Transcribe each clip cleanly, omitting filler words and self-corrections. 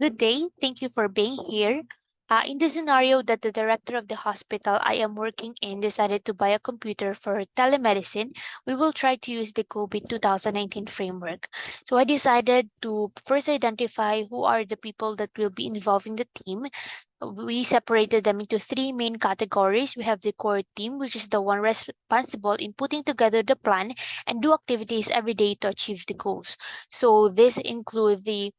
Good day. Thank you for being here. In the scenario that the director of the hospital I am working in decided to buy a computer for telemedicine, we will try to use the Cobit 2019 framework. So I decided to first identify who are the people that will be involved in the team. We separated them into three main categories. We have the core team, which is the one responsible in putting together the plan and do activities every day to achieve the goals. So this include the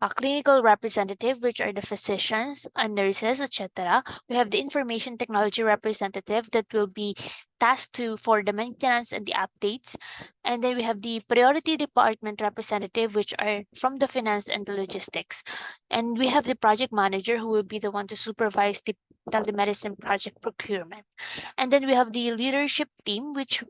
a clinical representative, which are the physicians and nurses, etc. We have the information technology representative that will be tasked to for the maintenance and the updates. And then we have the priority department representative, which are from the finance and the logistics. And we have the project manager who will be the one to supervise the telemedicine project procurement. And then we have the leadership team, which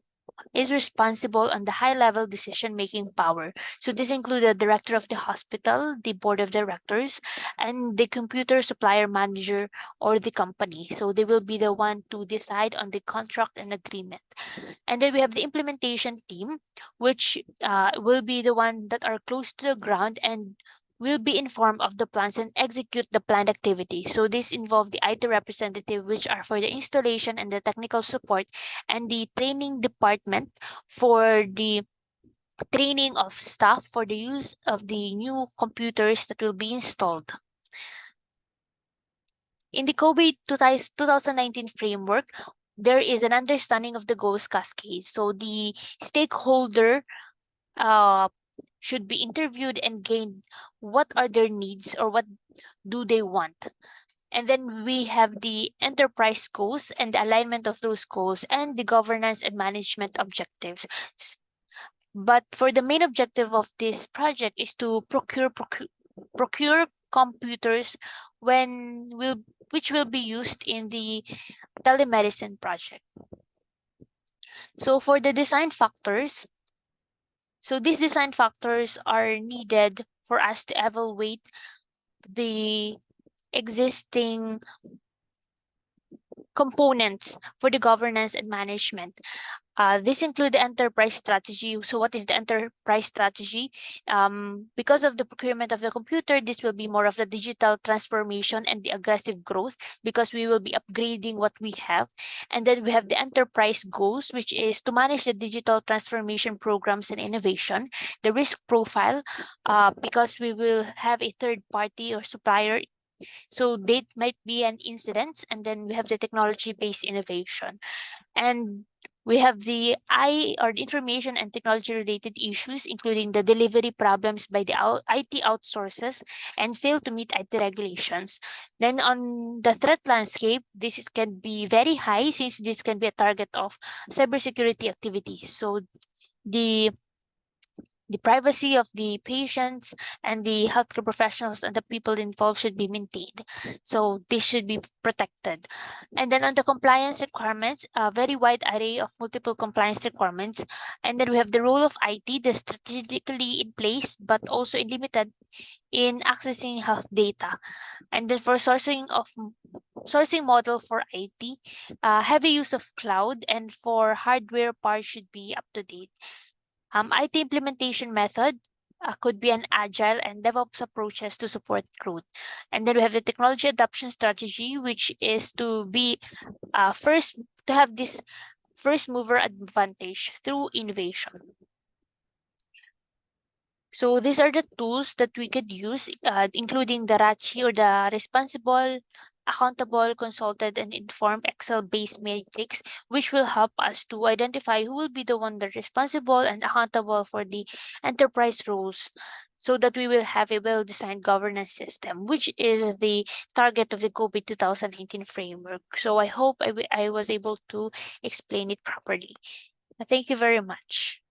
is responsible on the high-level decision-making power. So this includes the director of the hospital, the board of directors, and the computer supplier manager or the company. So they will be the one to decide on the contract and agreement. And then we have the implementation team, which will be the one that are close to the ground and will be informed of the plans and execute the planned activity. So this involve the IT representative, which are for the installation and the technical support, and the training department for the training of staff for the use of the new computers that will be installed. In the COVID 2019 framework, there is an understanding of the goals cascade. So the stakeholder uh, should be interviewed and gain what are their needs or what do they want. And then we have the enterprise goals and the alignment of those goals and the governance and management objectives. But for the main objective of this project is to procure computers which will be used in the telemedicine project. So for the design factors, so these design factors are needed for us to evaluate the existing components for the governance and management. This include the enterprise strategy. So what is the enterprise strategy? Because of the procurement of the computer, this will be more of the digital transformation and the aggressive growth because we will be upgrading what we have. And then we have the enterprise goals, which is to manage the digital transformation programs and innovation. The risk profile, because we will have a third party or supplier, so they might be an incident. And then we have the technology-based innovation. And we have the or the information and technology related issues, including the delivery problems by the IT outsources and fail to meet IT regulations. Then on the threat landscape, can be very high since this can be a target of cybersecurity activities. So the privacy of the patients and the healthcare professionals and the people involved should be maintained. So this should be protected. And then on the compliance requirements, a very wide array of multiple compliance requirements. And then we have the role of IT that's strategically in place, but also limited in accessing health data. And then for sourcing model for IT, heavy use of cloud and for hardware parts should be up to date. IT implementation method could be an agile and DevOps approaches to support growth. And then we have the technology adoption strategy, which is to be first to have this first mover advantage through innovation. So these are the tools that we could use, including the RACI or the responsible, accountable, consulted, and informed Excel-based matrix, which will help us to identify who will be the one that's responsible and accountable for the enterprise roles so that we will have a well-designed governance system, which is the target of the Cobit 2019 framework. So I hope I was able to explain it properly. Thank you very much.